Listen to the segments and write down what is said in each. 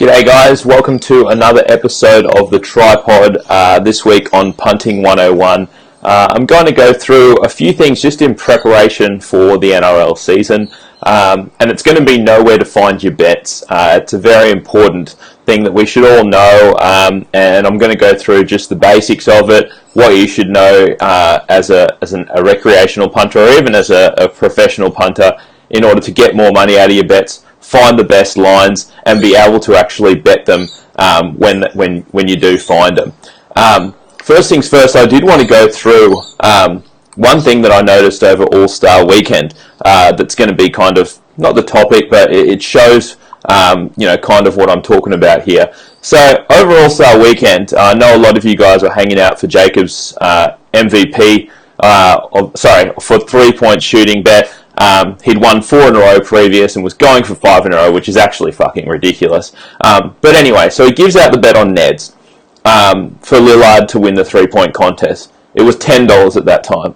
G'day guys, welcome to another episode of The Tripod, this week on Punting 101. I'm going to go through a few things just in preparation for the NRL season, and it's going to be know where to find your bets. It's a very important thing that we should all know, and I'm going to go through just the basics of it, what you should know as a recreational punter or even as a professional punter in order to get more money out of your bets, find the best lines, and be able to actually bet them when you do find them. First things first, I did want to go through one thing that I noticed over All-Star Weekend that's going to be kind of, not the topic, but it shows kind of what I'm talking about here. So over All-Star Weekend, I know a lot of you guys were hanging out for Jacob's MVP, for 3-point shooting bet. He'd won 4 in a row previous and was going for 5 in a row, which is actually fucking ridiculous. But anyway, so he gives out the bet on Neds for Lillard to win the 3-point contest. It was $10 at that time.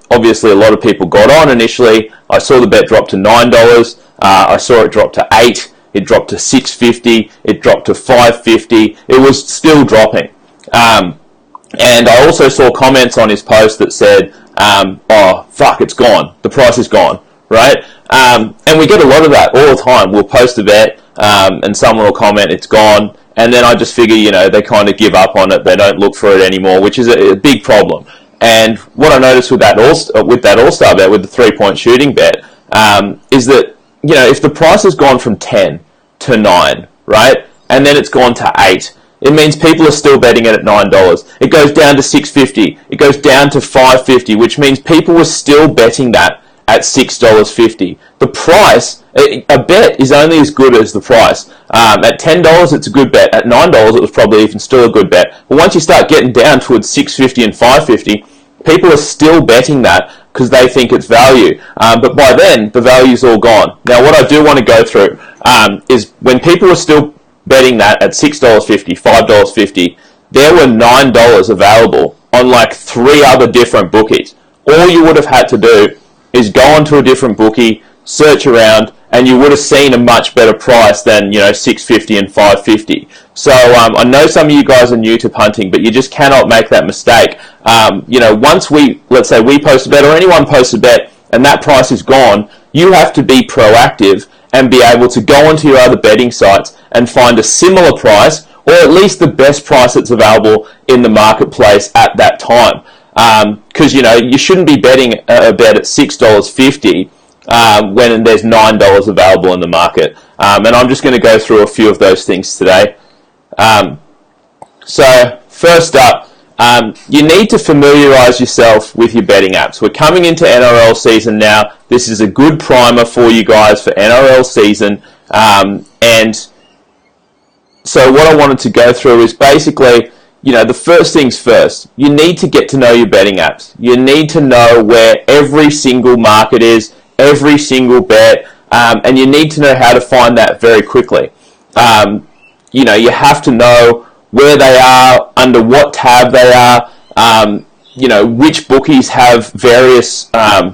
Obviously, a lot of people got on initially. I saw the bet drop to $9. I saw it drop to $8. It dropped to $6.50. It dropped to $5.50. It was still dropping. And I also saw comments on his post that said, oh, fuck, it's gone. The price is gone, right? And we get a lot of that all the time. We'll post a bet, and someone will comment, it's gone. And then I just figure, they kind of give up on it. They don't look for it anymore, which is a big problem. And what I noticed with that All-Star bet, with the 3-point shooting bet, is that, if the price has gone from 10 to 9, right? And then it's gone to 8. It means people are still betting it at $9. It goes down to $6.50. It goes down to $5.50, which means people were still betting that at $6.50. The price, a bet is only as good as the price. At $10, it's a good bet. At $9, it was probably even still a good bet. But once you start getting down towards $6.50 and $5.50, people are still betting that because they think it's value. But by then, the value's all gone. Now, what I do want to go through is when people are still betting that at $6.50, $5.50, there were $9 available on like 3 other different bookies. All you would have had to do is go onto a different bookie, search around, and you would have seen a much better price than, $6.50 and $5.50. So I know some of you guys are new to punting, but you just cannot make that mistake. Once let's say we post a bet or anyone posts a bet and that price is gone, you have to be proactive and be able to go onto your other betting sites and find a similar price, or at least the best price that's available in the marketplace at that time. Because, you shouldn't be betting a bet at $6.50 when there's $9 available in the market. And I'm just going to go through a few of those things today. So, first up, you need to familiarise yourself with your betting apps. We're coming into NRL season now. This is a good primer for you guys for NRL season. And so what I wanted to go through is basically, the first things first. You need to get to know your betting apps. You need to know where every single market is, every single bet, and you need to know how to find that very quickly. You have to know where they are, under what tab they are, which bookies have various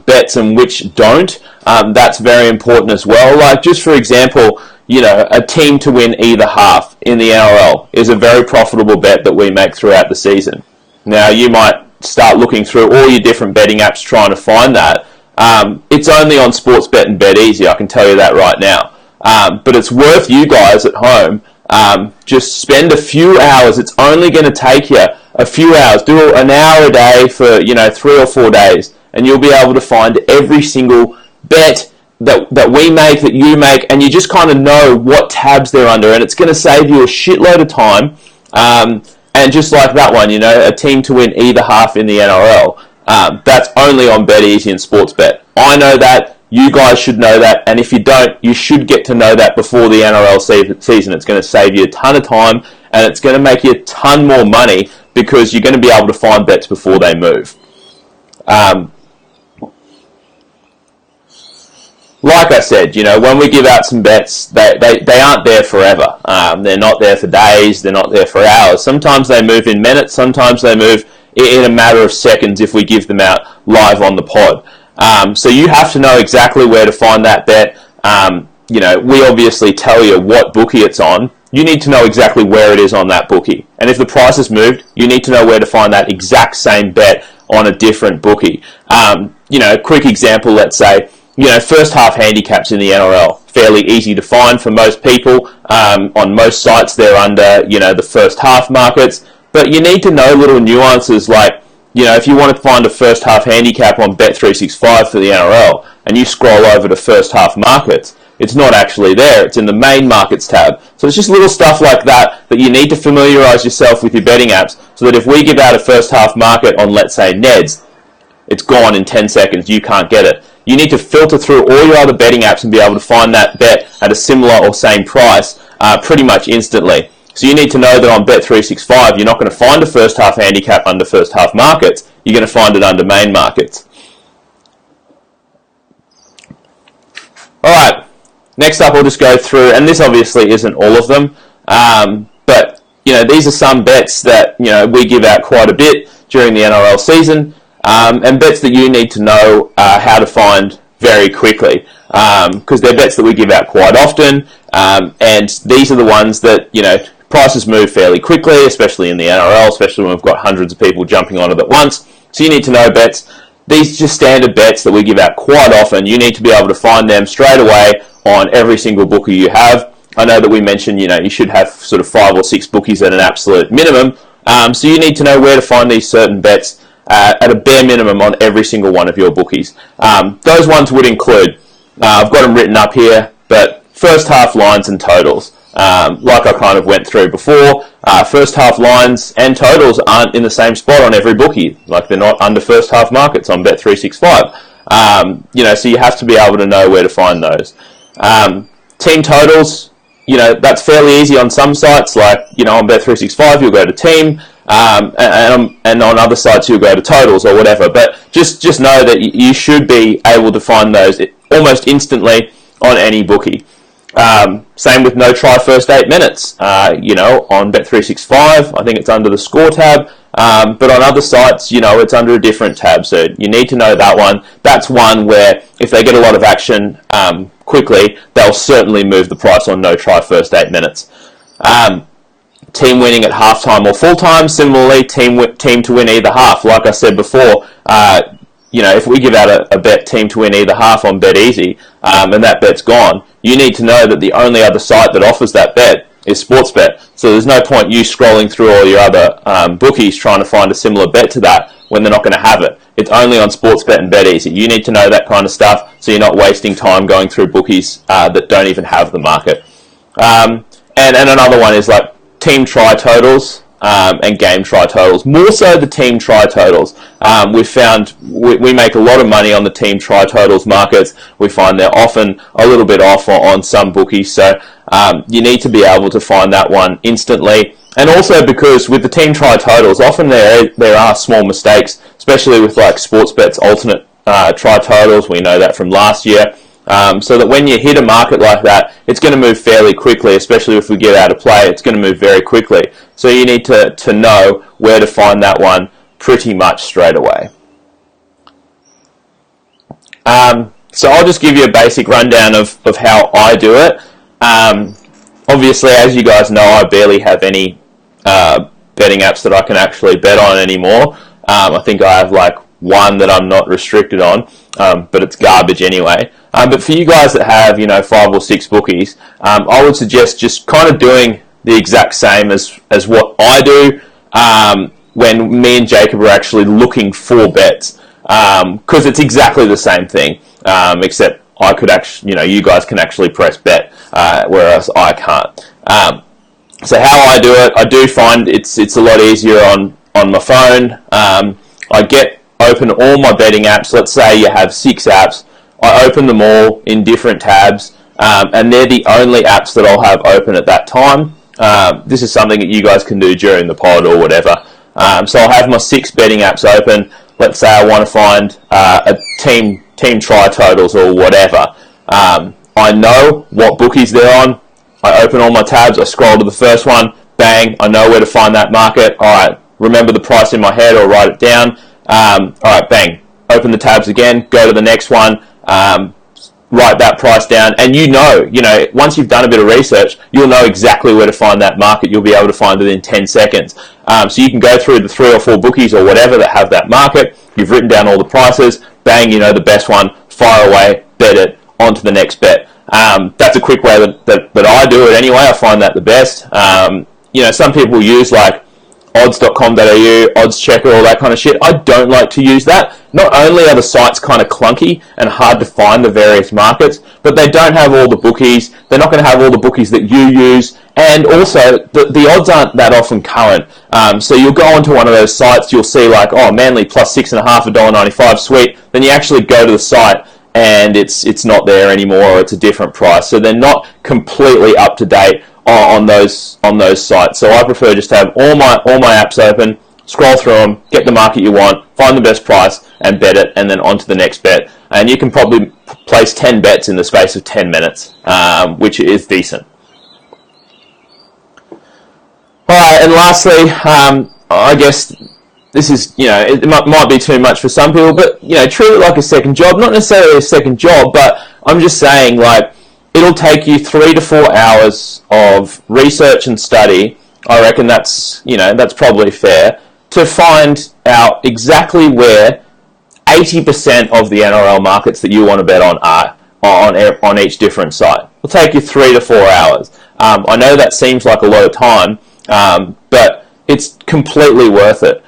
bets and which don't. That's very important as well. Like, just for example, a team to win either half in the NRL is a very profitable bet that we make throughout the season. Now, you might start looking through all your different betting apps trying to find that. It's only on Sportsbet and BetEasy, I can tell you that right now. But it's worth you guys at home just spend a few hours. It's only going to take you a few hours. Do an hour a day for 3 or 4 days, and you'll be able to find every single bet that we make, that you make, and you just kind of know what tabs they're under, and it's going to save you a shitload of time. And just like that one, a team to win either half in the NRL, that's only on BetEasy and Sportsbet. I know that. You guys should know that, and if you don't, you should get to know that before the NRL season. It's going to save you a ton of time, and it's going to make you a ton more money because you're going to be able to find bets before they move. Like I said, when we give out some bets, they aren't there forever. They're not there for days, they're not there for hours. Sometimes they move in minutes, sometimes they move in a matter of seconds if we give them out live on the pod. So you have to know exactly where to find that bet. we obviously tell you what bookie it's on. You need to know exactly where it is on that bookie. And if the price has moved, you need to know where to find that exact same bet on a different bookie. Quick example, let's say, first half handicaps in the NRL, fairly easy to find for most people. On most sites, they're under, the first half markets. But you need to know little nuances like, if you want to find a first half handicap on Bet365 for the NRL, and you scroll over to first half markets, it's not actually there. It's in the main markets tab. So it's just little stuff like that you need to familiarise yourself with your betting apps, so that if we give out a first half market on, let's say, Neds, it's gone in 10 seconds. You can't get it. You need to filter through all your other betting apps and be able to find that bet at a similar or same price pretty much instantly. So you need to know that on Bet365, you're not going to find a first half handicap under first half markets. You're going to find it under main markets. All right. Next up, I'll just go through, and this obviously isn't all of them, but these are some bets that we give out quite a bit during the NRL season, and bets that you need to know how to find very quickly, because they're bets that we give out quite often, and these are the ones that prices move fairly quickly, especially in the NRL, especially when we've got hundreds of people jumping on it at once. So you need to know bets. These are just standard bets that we give out quite often. You need to be able to find them straight away on every single bookie you have. I know that we mentioned, you should have sort of 5 or 6 bookies at an absolute minimum. So you need to know where to find these certain bets at a bare minimum on every single one of your bookies. Those ones would include, I've got them written up here, but first half lines and totals. Like I kind of went through before, first half lines and totals aren't in the same spot on every bookie. Like they're not under first half markets on Bet365. So you have to be able to know where to find those. Team totals, that's fairly easy on some sites, like, on Bet365 you'll go to team, and on other sites you'll go to totals or whatever, but just know that you should be able to find those almost instantly on any bookie. Same with no try first 8 minutes, on Bet365, I think it's under the score tab, but on other sites, it's under a different tab, so you need to know that one. That's one where if they get a lot of action quickly, they'll certainly move the price on no try first 8 minutes. Team winning at halftime or full time, similarly, team to win either half. Like I said before, if we give out a bet team to win either half on BetEasy, and that bet's gone, you need to know that the only other site that offers that bet is Sportsbet. So there's no point you scrolling through all your other bookies trying to find a similar bet to that when they're not going to have it. It's only on Sportsbet and BetEasy. You need to know that kind of stuff so you're not wasting time going through bookies that don't even have the market. And another one is like team try totals and game try totals. More so the team try totals. We've found we make a lot of money on the team try totals markets. We find they're often a little bit off on some bookies, so you need to be able to find that one instantly. And also because with the team try totals, often there are small mistakes, especially with like Sportsbet's alternate try totals. We know that from last year. So that when you hit a market like that, it's going to move fairly quickly, especially if we get out of play, it's going to move very quickly. So you need to know where to find that one pretty much straight away. So I'll just give you a basic rundown of how I do it. Obviously, as you guys know, I barely have any betting apps that I can actually bet on anymore. I think I have like one that I'm not restricted on, but it's garbage anyway. But for you guys that have, 5 or 6 bookies, I would suggest just kind of doing the exact same as what I do when me and Jacob are actually looking for bets, because it's exactly the same thing, except I could actually, you guys can actually press bet, whereas I can't. So how I do it, I do find it's a lot easier on my phone. I open all my betting apps. Let's say you have 6 apps. I open them all in different tabs, and they're the only apps that I'll have open at that time. This is something that you guys can do during the pod or whatever. So I'll have my 6 betting apps open. Let's say I want to find a team try totals or whatever. I know what bookies they're on. I open all my tabs. I scroll to the first one. Bang! I know where to find that market. All right. Remember the price in my head or write it down. All right. Bang! Open the tabs again. Go to the next one. write that price down, and once you've done a bit of research, you'll know exactly where to find that market. You'll be able to find it in 10 seconds. So you can go through the 3 or 4 bookies or whatever that have that market. You've written down all the prices, bang, you know the best one, fire away, bet it, on to the next bet. That's a quick way that I do it anyway. I find that the best. Some people use like odds.com.au, odds checker, all that kind of shit. I don't like to use that. Not only are the sites kind of clunky and hard to find the various markets, but they don't have all the bookies. They're not going to have all the bookies that you use, and also the odds aren't that often current. So you'll go onto one of those sites, you'll see like, oh, Manly plus 6.5, $1.95, sweet. Then you actually go to the site and it's not there anymore, or it's a different price. So they're not completely up to date on those sites. So I prefer just to have all my apps open, scroll through them, get the market you want, find the best price, and bet it, and then on to the next bet. And you can probably place 10 bets in the space of 10 minutes, which is decent. Alright, and lastly, I guess this is, it might be too much for some people, but, treat it like a second job. Not necessarily a second job, but I'm just saying, like, it'll take you 3 to 4 hours of research and study. I reckon that's probably fair, to find out exactly where 80% of the NRL markets that you want to bet on are on each different site. It'll take you 3 to 4 hours. I know that seems like a lot of time, but it's completely worth it.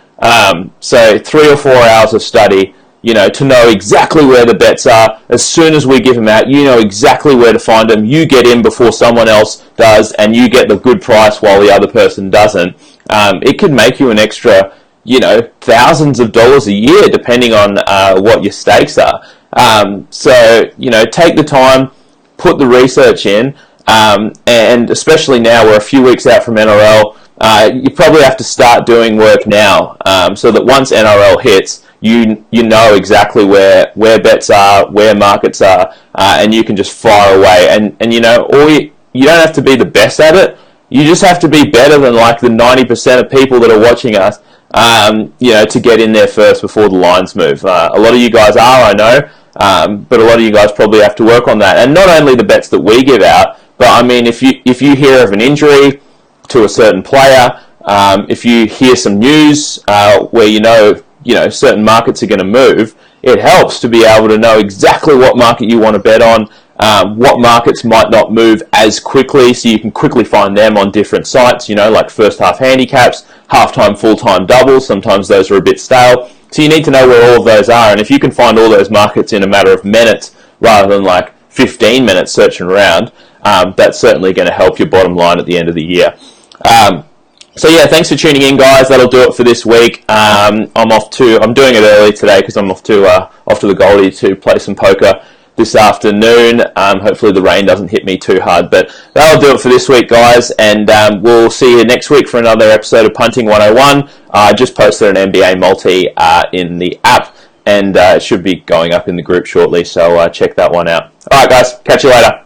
So 3 or 4 hours of study, to know exactly where the bets are. As soon as we give them out, you know exactly where to find them. You get in before someone else does, and you get the good price while the other person doesn't. It could make you an extra, thousands of dollars a year, depending on what your stakes are. So, take the time, put the research in, and especially now we're a few weeks out from NRL, you probably have to start doing work now, so that once NRL hits, you know exactly where bets are, where markets are, and you can just fire away. And you don't have to be the best at it. You just have to be better than like the 90% of people that are watching us, to get in there first before the lines move. A lot of you guys are, I know, but a lot of you guys probably have to work on that. And not only the bets that we give out, but I mean, if you hear of an injury to a certain player, if you hear some news where certain markets are going to move, it helps to be able to know exactly what market you want to bet on, what markets might not move as quickly, so you can quickly find them on different sites, like first half handicaps, halftime, full-time doubles. Sometimes those are a bit stale. So you need to know where all of those are, and if you can find all those markets in a matter of minutes rather than like 15 minutes searching around, that's certainly going to help your bottom line at the end of the year. So yeah, thanks for tuning in, guys. That'll do it for this week. I'm doing it early today because I'm off to the Goldie to play some poker this afternoon. Hopefully the rain doesn't hit me too hard, but that'll do it for this week, guys. And we'll see you next week for another episode of Punting 101. I just posted an NBA multi in the app, and it should be going up in the group shortly. So check that one out. All right, guys. Catch you later.